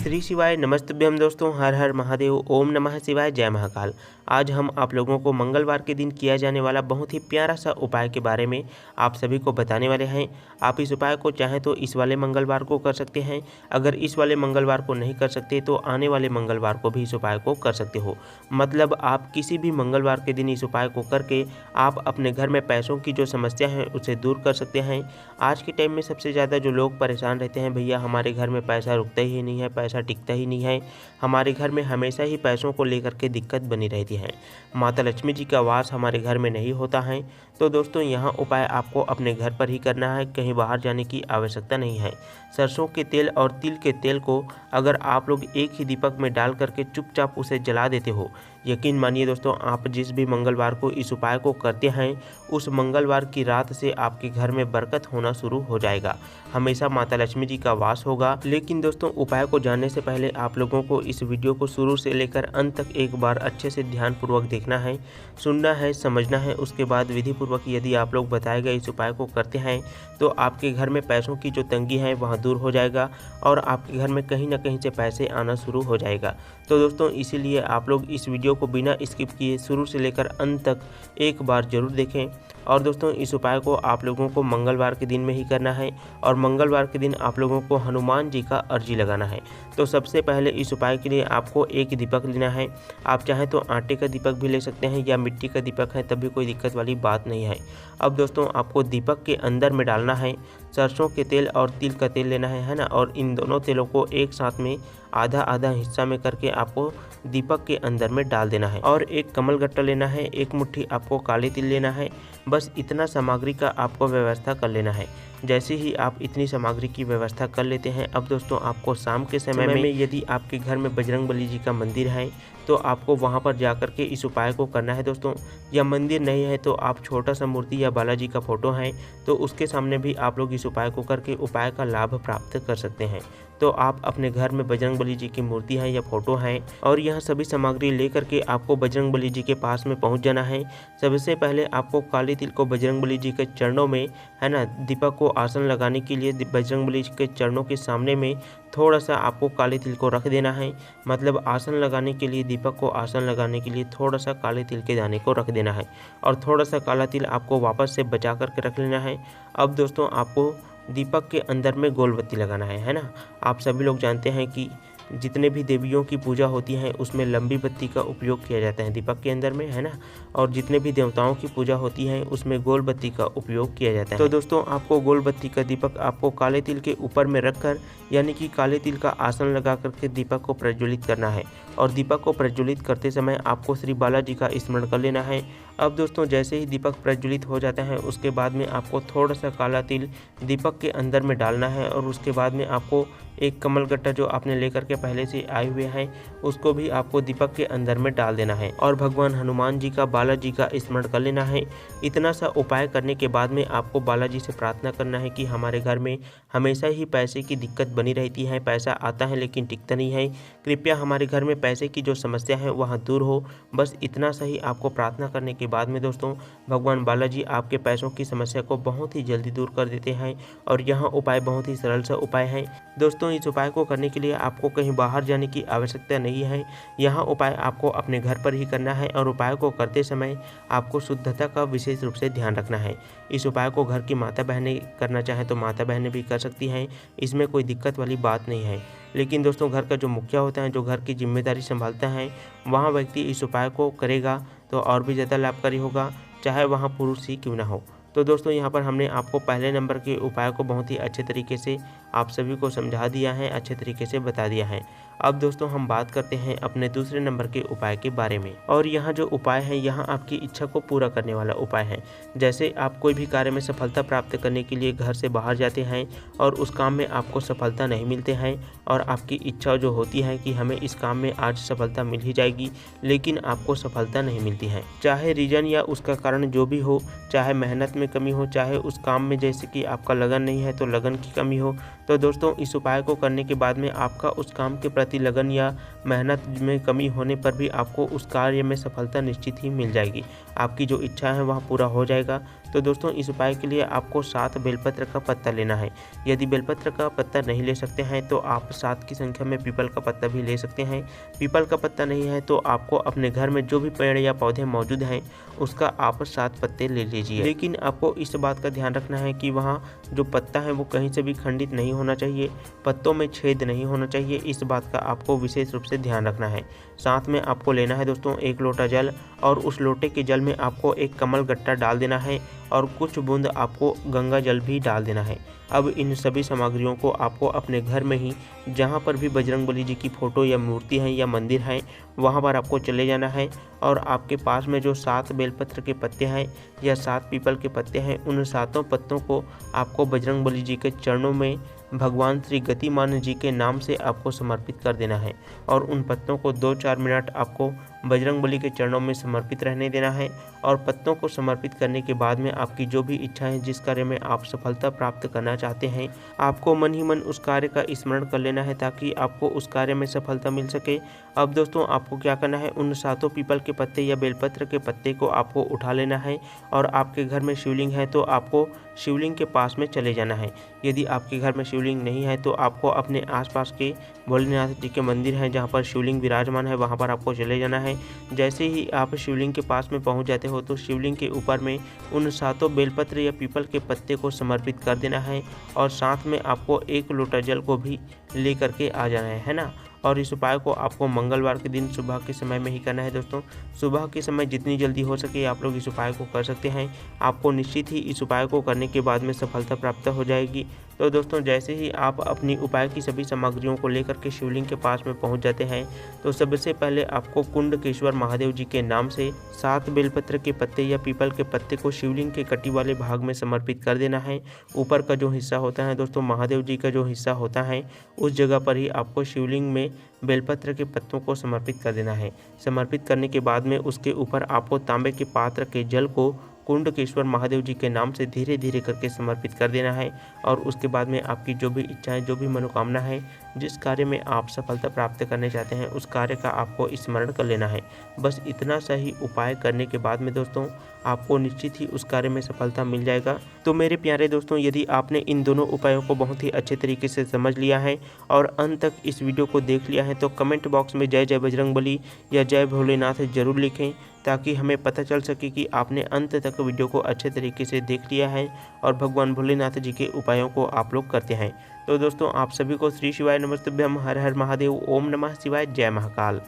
श्री शिवाय नमस्तभ्यम दोस्तों, हर हर महादेव, ओम नमः शिवाय, जय महाकाल। आज हम आप लोगों को मंगलवार के दिन किया जाने वाला बहुत ही प्यारा सा उपाय के बारे में आप सभी को बताने वाले हैं। आप इस उपाय को चाहें तो इस वाले मंगलवार को कर सकते हैं। अगर इस वाले मंगलवार को नहीं कर सकते तो आने वाले मंगलवार को भी इस उपाय को कर सकते हो। मतलब आप किसी भी मंगलवार के दिन इस उपाय को करके आप अपने घर में पैसों की जो समस्या है उसे दूर कर सकते हैं। आज के टाइम में सबसे ज़्यादा जो लोग परेशान रहते हैं, भैया हमारे घर में पैसा रुकता ही नहीं है, पैसा टिकता ही नहीं है, हमारे घर में हमेशा ही पैसों को लेकर के दिक्कत बनी रहती है, माता लक्ष्मी जी का वास हमारे घर में नहीं होता है। तो दोस्तों यहाँ उपाय आपको अपने घर पर ही करना है, कहीं बाहर जाने की आवश्यकता नहीं है। सरसों के तेल और तिल के तेल को अगर आप लोग एक ही दीपक में डाल करके चुपचाप उसे जला देते हो, यकीन मानिए दोस्तों, आप जिस भी मंगलवार को इस उपाय को करते हैं उस मंगलवार की रात से आपके घर में बरकत होना शुरू हो जाएगा, हमेशा माता लक्ष्मी जी का वास होगा। लेकिन दोस्तों उपाय को जानने से पहले आप लोगों को इस वीडियो को शुरू से लेकर अंत तक एक बार अच्छे से ध्यानपूर्वक देखना है, सुनना है, समझना है। उसके बाद विधिपूर्वक यदि आप लोग बताए गए इस उपाय को करते हैं तो आपके घर में पैसों की जो तंगी है वहाँ दूर हो जाएगा और आपके घर में कहीं ना कहीं से पैसे आना शुरू हो जाएगा। तो दोस्तों इसीलिए आप लोग इस वीडियो को बिना स्किप किए शुरू से लेकर अंत तक एक बार जरूर देखें। और दोस्तों इस उपाय को आप लोगों को मंगलवार के दिन में ही करना है और मंगलवार के दिन आप लोगों को हनुमान जी का अर्जी लगाना है। तो सबसे पहले इस उपाय के लिए आपको एक दीपक लेना है। आप चाहें तो आटे का दीपक भी ले सकते हैं या मिट्टी का दीपक है, तब भी कोई दिक्कत वाली बात नहीं है। अब दोस्तों आपको दीपक के अंदर में डालना है सरसों के तेल और तिल का तेल लेना है ना, और इन दोनों तेलों को एक साथ में आधा आधा हिस्सा में करके आपको दीपक के अंदर में डाल देना है। और एक कमल गट्टा लेना है, एक मुट्ठी आपको काले तिल लेना है। बस इतना सामग्री का आपको व्यवस्था कर लेना है। जैसे ही आप इतनी सामग्री की व्यवस्था कर लेते हैं, अब दोस्तों आपको शाम के समय में यदि आपके घर में बजरंगबली जी का मंदिर है तो आपको वहां पर जाकर के इस उपाय को करना है दोस्तों। या मंदिर नहीं है तो आप छोटा सा मूर्ति या बालाजी का फोटो है तो उसके सामने भी आप लोग इस उपाय को करके उपाय का लाभ प्राप्त कर सकते हैं। तो आप अपने घर में बजरंगबली जी की मूर्ति है या फोटो है और यह सभी सामग्री लेकर के आपको बजरंगबली जी के पास में पहुंच जाना है। सबसे पहले आपको काले तिल को बजरंगबली जी के चरणों में है ना, दीपक को आसन लगाने के लिए बजरंगबली जी के चरणों के सामने में थोड़ा सा आपको काले तिल को रख देना है। मतलब आसन लगाने के लिए, दीपक को आसन लगाने के लिए थोड़ा सा काले तिल के दाने को रख देना है और थोड़ा सा काला तिल आपको वापस से बचा करके रख लेना है। अब दोस्तों आपको दीपक के अंदर में गोल बत्ती लगाना है ना। आप सभी लोग जानते हैं कि जितने भी देवियों की पूजा होती है उसमें लंबी बत्ती का उपयोग किया जाता है दीपक के अंदर में, है ना। और जितने भी देवताओं की पूजा होती है उसमें गोल बत्ती का उपयोग किया जाता है। तो दोस्तों आपको गोल बत्ती का दीपक आपको काले तिल के ऊपर में रखकर, यानी कि काले तिल का आसन लगा करके दीपक को प्रज्वलित करना है। और दीपक को प्रज्वलित करते समय आपको श्री बालाजी का स्मरण कर लेना है। अब दोस्तों जैसे ही दीपक प्रज्वलित हो जाता है उसके बाद में आपको थोड़ा सा काला तिल दीपक के अंदर में डालना है और उसके बाद में आपको एक कमल गट्टा जो आपने लेकर के पहले से आए हुए हैं उसको भी आपको दीपक के अंदर में डाल देना है और भगवान हनुमान जी का, बालाजी का स्मरण कर लेना है। इतना सा उपाय करने के बाद में आपको बालाजी से प्रार्थना करना है कि हमारे घर में हमेशा ही पैसे की दिक्कत बनी रहती है, पैसा आता है लेकिन टिकता नहीं है, कृपया हमारे घर में पैसे की जो समस्या है वहाँ दूर हो। बस इतना सही आपको प्रार्थना करने के बाद में दोस्तों भगवान बालाजी आपके पैसों की समस्या को बहुत ही जल्दी दूर कर देते हैं। और यह उपाय बहुत ही सरल सा उपाय है दोस्तों। इस उपाय को करने के लिए आपको कहीं बाहर जाने की आवश्यकता नहीं है। यह उपाय आपको अपने घर पर ही करना है और उपाय को करते समय आपको शुद्धता का विशेष रूप से ध्यान रखना है। इस उपाय को घर की माता बहनें करना चाहें तो माता बहनें भी कर सकती हैं, इसमें कोई दिक्कत वाली बात नहीं है। लेकिन दोस्तों घर का जो मुखिया होता है, जो घर की जिम्मेदारी संभालता है, वहाँ व्यक्ति इस उपाय को करेगा तो और भी ज़्यादा लाभकारी होगा, चाहे वहाँ पुरुष ही क्यों ना हो। तो दोस्तों यहाँ पर हमने आपको पहले नंबर के उपाय को बहुत ही अच्छे तरीके से आप सभी को समझा दिया है, अच्छे तरीके से बता दिया है। अब दोस्तों हम बात करते हैं अपने दूसरे नंबर के उपाय के बारे में। और यहाँ जो उपाय है यहाँ आपकी इच्छा को पूरा करने वाला उपाय है। जैसे आप कोई भी कार्य में सफलता प्राप्त करने के लिए घर से बाहर जाते हैं और उस काम में आपको सफलता नहीं मिलते हैं और आपकी इच्छा जो होती है कि हमें इस काम में आज सफलता मिल ही जाएगी, लेकिन आपको सफलता नहीं मिलती है। चाहे रीजन या उसका कारण जो भी हो, चाहे मेहनत में कमी हो, चाहे उस काम में जैसे कि आपका लगन नहीं है तो लगन की कमी हो, तो दोस्तों इस उपाय को करने के बाद में आपका उस काम के प्रति लगन या मेहनत में कमी होने पर भी आपको उस कार्य में सफलता निश्चित ही मिल जाएगी। आपकी जो इच्छा है वह पूरा हो जाएगा। तो दोस्तों इस उपाय के लिए आपको 7 बेलपत्र का पत्ता लेना है। यदि बेलपत्र का पत्ता नहीं ले सकते हैं तो आप 7 की संख्या में पीपल का पत्ता भी ले सकते हैं। पीपल का पत्ता नहीं है तो आपको अपने घर में जो भी पेड़ या पौधे मौजूद हैं उसका आप 7 पत्ते ले लीजिए। लेकिन आपको इस बात का ध्यान रखना है कि वहाँ जो पत्ता है वो कहीं से भी खंडित नहीं होना चाहिए, पत्तों में छेद नहीं होना चाहिए, इस बात का आपको विशेष रूप से ध्यान रखना है। साथ में आपको लेना है दोस्तों 1 लोटा जल और उस लोटे के जल में आपको एक कमल गट्टा डाल देना है और कुछ बूंद आपको गंगा जल भी डाल देना है। अब इन सभी सामग्रियों को आपको अपने घर में ही जहाँ पर भी बजरंगबली जी की फ़ोटो या मूर्ति है या मंदिर है वहाँ पर आपको चले जाना है और आपके पास में जो 7 बेलपत्र के पत्ते हैं या 7 पीपल के पत्ते हैं उन 7 पत्तों को आपको बजरंगबली जी के चरणों में भगवान श्री गतिमान जी के नाम से आपको समर्पित कर देना है और उन पत्तों को 2-4 मिनट आपको बजरंगबली के चरणों में समर्पित रहने देना है। और पत्तों को समर्पित करने के बाद में आपकी जो भी इच्छा है, जिस कार्य में आप सफलता प्राप्त करना चाहते हैं, आपको मन ही मन उस कार्य का स्मरण कर लेना है ताकि आपको उस कार्य में सफलता मिल सके। अब दोस्तों आपको क्या करना है, उन 7 पीपल के पत्ते या बेलपत्र के पत्ते को आपको उठा लेना है और आपके घर में शिवलिंग है तो आपको शिवलिंग के पास में चले जाना है। यदि आपके घर में शिवलिंग नहीं है तो आपको अपने आसपास के भोलेनाथ जी के मंदिर हैं जहाँ पर शिवलिंग विराजमान है वहाँ पर आपको चले जाना है। जैसे ही आप शिवलिंग के पास में पहुँच जाते हो तो शिवलिंग के ऊपर में उन 7 बेलपत्र या पीपल के पत्ते को समर्पित कर देना है और साथ में आपको 1 लोटा जल को भी ले करके आ जाना है ना। और इस उपाय को आपको मंगलवार के दिन सुबह के समय में ही करना है दोस्तों। सुबह के समय जितनी जल्दी हो सके आप लोग इस उपाय को कर सकते हैं। आपको निश्चित ही इस उपाय को करने के बाद में सफलता प्राप्त हो जाएगी। तो दोस्तों जैसे ही आप अपनी उपाय की सभी सामग्रियों को लेकर के शिवलिंग के पास में पहुंच जाते हैं तो सबसे पहले आपको कुंडकेश्वर महादेव जी के नाम से 7 बेलपत्र के पत्ते या पीपल के पत्ते को शिवलिंग के कटी वाले भाग में समर्पित कर देना है। ऊपर का जो हिस्सा होता है दोस्तों, महादेव जी का जो हिस्सा होता है उस जगह पर ही आपको शिवलिंग में बेलपत्र के पत्तों को समर्पित कर देना है। समर्पित करने के बाद में उसके ऊपर आपको तांबे के पात्र के जल को कुंडकेश्वर महादेव जी के नाम से धीरे धीरे करके समर्पित कर देना है और उसके बाद में आपकी जो भी इच्छाएं, जो भी मनोकामना है, जिस कार्य में आप सफलता प्राप्त करने चाहते हैं उस कार्य का आपको स्मरण कर लेना है। बस इतना सा ही उपाय करने के बाद में दोस्तों आपको निश्चित ही उस कार्य में सफलता मिल जाएगा। तो मेरे प्यारे दोस्तों, यदि आपने इन दोनों उपायों को बहुत ही अच्छे तरीके से समझ लिया है और अंत तक इस वीडियो को देख लिया है तो कमेंट बॉक्स में जय जय बजरंगबली या जय भोलेनाथ जरूर लिखें ताकि हमें पता चल सके कि आपने अंत तक वीडियो को अच्छे तरीके से देख लिया है और भगवान भोलेनाथ जी के उपायों को आप लोग करते हैं। तो दोस्तों आप सभी को श्री शिवाय नमस्तुभ्यम, हर हर महादेव, ओम नमः शिवाय, जय महाकाल।